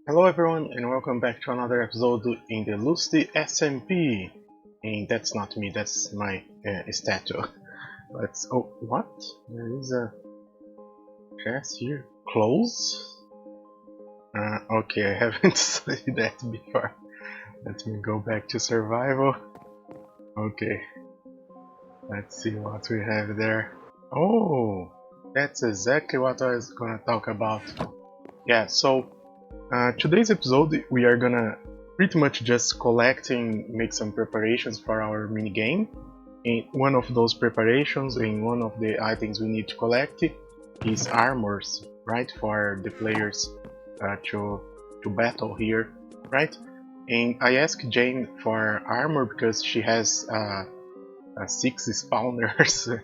Hello everyone and welcome back to another episode in the Lucid SMP. And that's not me, that's my statue. Oh, what? There is a chest here. Close? Okay, I haven't seen that before. Let me go back to survival. Okay, let's see what we have there. Oh, that's exactly what I was gonna talk about. Yeah, so today's episode we are gonna pretty much just collect and make some preparations for our minigame. And one of those preparations and one of the items we need to collect is armors, right, for the players to battle here, right? And I asked Jane for armor because she has 6 spawners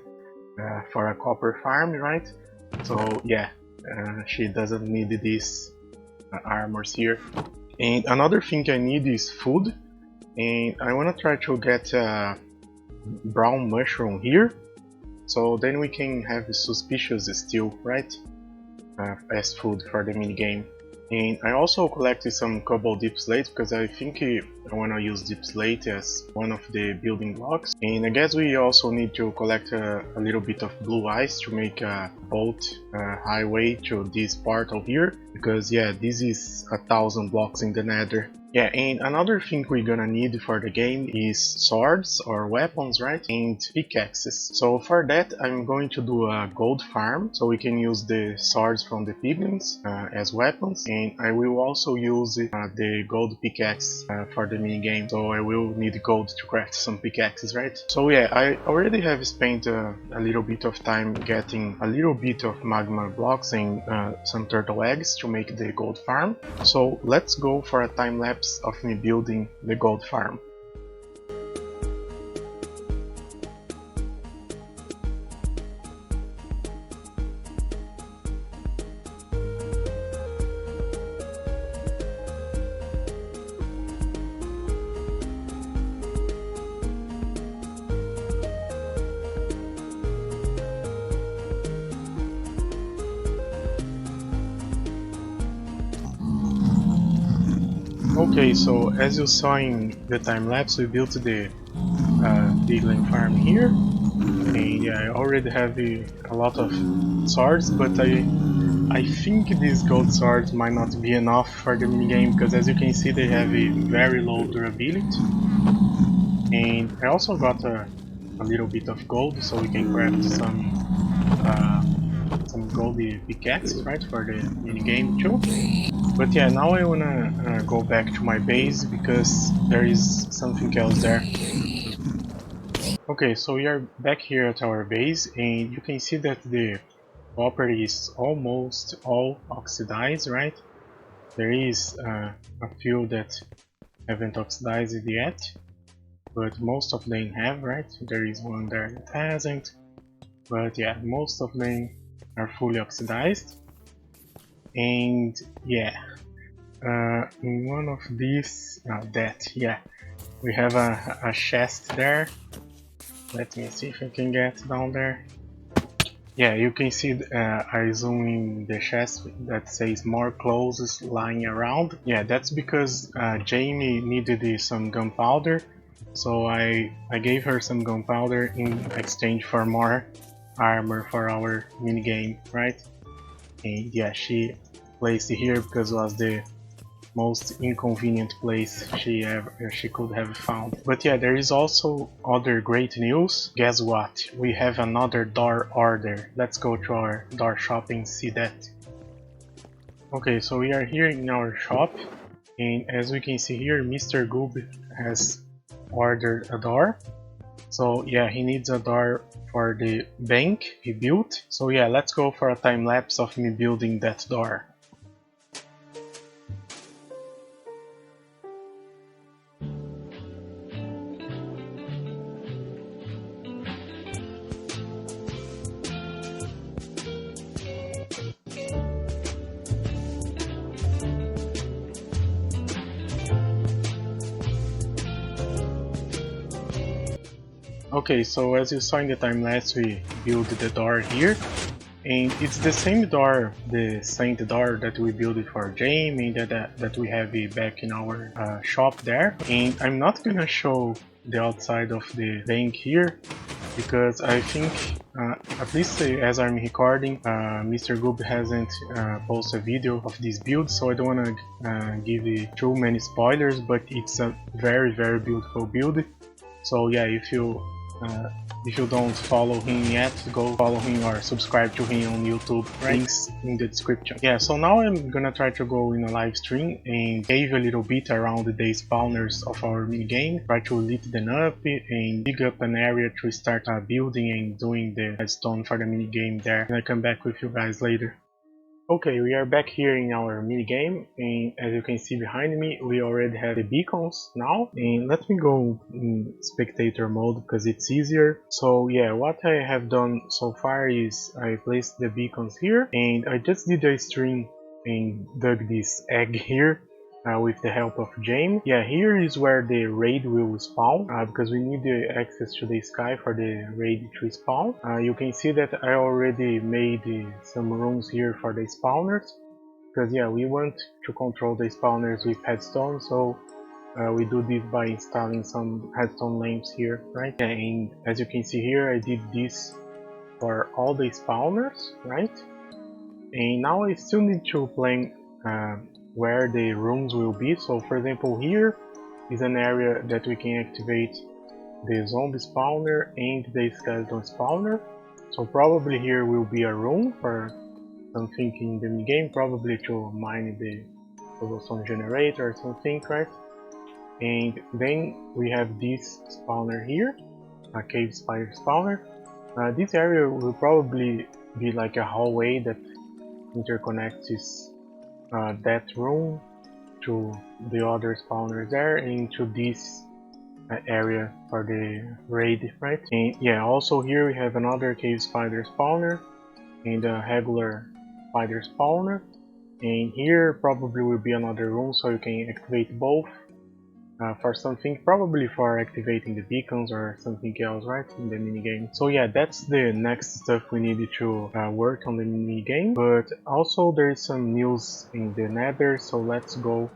for a copper farm, right? So yeah, she doesn't need these armors here. And another thing I need is food, and I wanna try to get brown mushroom here, so then we can have suspicious steel, right, as food for the minigame. And I also collected some cobalt deep slate because I think I want to use deep slate as one of the building blocks. And I guess we also need to collect a little bit of blue ice to make a boat highway to this portal here, because yeah, this is 1,000 blocks in the nether. Yeah, and another thing we're gonna need for the game is swords or weapons, right? And pickaxes. So for that I'm going to do a gold farm so we can use the swords from the piglins as weapons, and I will also use the gold pickaxe for the minigame, so I will need gold to craft some pickaxes, right? So yeah, I already have spent a little bit of time getting a little bit of magma blocks and some turtle eggs to make the gold farm. So let's go for a time lapse of me building the gold farm. Okay, so as you saw in the time lapse, we built the piglin farm here, and yeah, I already have a lot of swords, but I think these gold swords might not be enough for the minigame, because as you can see they have a very low durability. And I also got a little bit of gold, so we can craft some goldy pickaxes, right, for the minigame too. But yeah, now I wanna go back to my base because there is something else there. Okay, so we are back here at our base, and you can see that the copper is almost all oxidized, right? There is a few that haven't oxidized yet, but most of them have, right? There is one there that hasn't, but yeah, most of them are fully oxidized. And yeah, in one of these, we have a chest there. Let me see if I can get down there. Yeah, you can see I zoom in the chest that says more clothes lying around. Yeah, that's because Jamie needed some gunpowder, so I gave her some gunpowder in exchange for more armor for our minigame, right? And yeah, she placed it here because it was the most inconvenient place she could have found. But yeah, there is also other great news. Guess what? We have another door order. Let's go to our door shop and see that. Okay, so we are here in our shop, and as we can see here, Mr. Goob has ordered a door. So yeah, he needs a door for the bank he built. So yeah, let's go for a time lapse of me building that door. Okay, so as you saw in the time lapse, we built the door here, And it's the same door, the saint door that we built for Jamie, that we have it back in our shop there. And I'm not gonna show the outside of the bank here, because I think, at least as I'm recording, Mr. Goob hasn't posted a video of this build, so I don't want to give it too many spoilers, but it's a very beautiful build. So yeah, if you don't follow him yet, go follow him or subscribe to him on YouTube. Right? Links in the description. Yeah, so now I'm gonna try to go in a live stream and cave a little bit around the spawners of our minigame. Try to lit them up and dig up an area to start building and doing the redstone for the minigame there. And I come back with you guys later. Okay, we are back here in our minigame, and as you can see behind me, we already have the beacons now. And let me go in spectator mode because it's easier. So yeah, what I have done so far is I placed the beacons here, and I just did a stream and dug this egg here with the help of James. Yeah, here is where the raid will spawn, because we need the access to the sky for the raid to spawn. You can see that I already made some rooms here for the spawners, because yeah, we want to control the spawners with redstone, so we do this by installing some redstone lamps here, right? And as you can see here, I did this for all the spawners, right? And now I still need to plan where the rooms will be. So for example, here is an area that we can activate the zombie spawner and the skeleton spawner. So probably here will be a room for something in the game, probably to mine the cobblestone generator or something, right? And then we have this spawner here, a cave spider spawner. This area will probably be like a hallway that interconnects that room to the other spawners there, into this area for the raid, right? And yeah, also here we have another cave spider spawner and a regular spider spawner, and here probably will be another room so you can activate both for something, probably for activating the beacons or something else, right, in the minigame. So yeah, that's the next stuff we needed to work on the minigame. But also there is some news in the nether, so let's go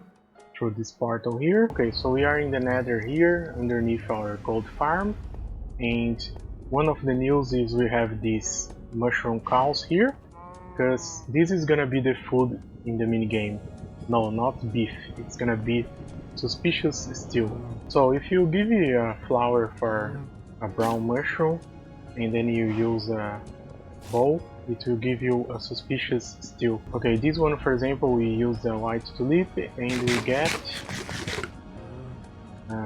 through this portal here. Okay, so we are in the nether here, underneath our gold farm, and one of the news is we have these mushroom cows here, because this is gonna be the food in the minigame. No, not beef, it's gonna be suspicious stew. So if you give it a flower for a brown mushroom and then you use a bowl, it will give you a suspicious stew. Okay, this one for example, we use the white tulip and we get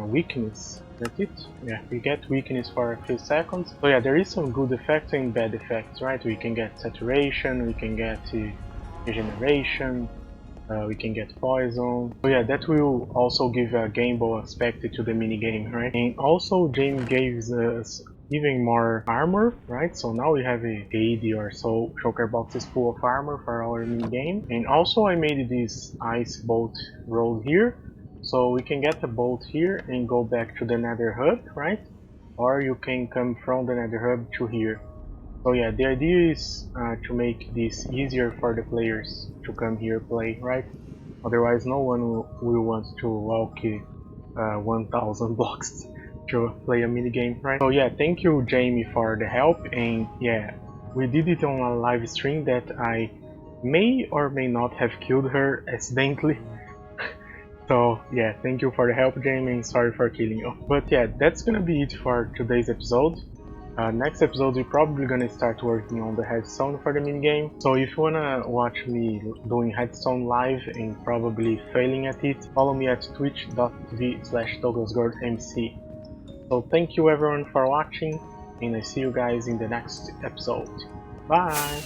weakness. That's it? Yeah, we get weakness for a few seconds. So yeah, there is some good effects and bad effects, right? We can get saturation, we can get regeneration, we can get poison. So yeah, that will also give a gamble aspect to the minigame, right? And also James gave us even more armor, right? So now we have a 80 or so shulker boxes full of armor for our minigame. And also I made this ice boat road here, so we can get a boat here and go back to the nether hub, right? Or you can come from the nether hub to here. So yeah, the idea is to make this easier for the players to come here play, right? Otherwise no one will want to walk 1000 blocks to play a minigame, right? So yeah, thank you Jamie for the help, and yeah, we did it on a live stream that I may or may not have killed her accidentally. So yeah, thank you for the help Jamie, and sorry for killing you. But yeah, that's gonna be it for today's episode. Next episode we're probably gonna start working on the redstone for the minigame. So if you wanna watch me doing redstone live and probably failing at it, follow me at twitch.tv/DouglasGordMC. So thank you everyone for watching, and I see you guys in the next episode. Bye!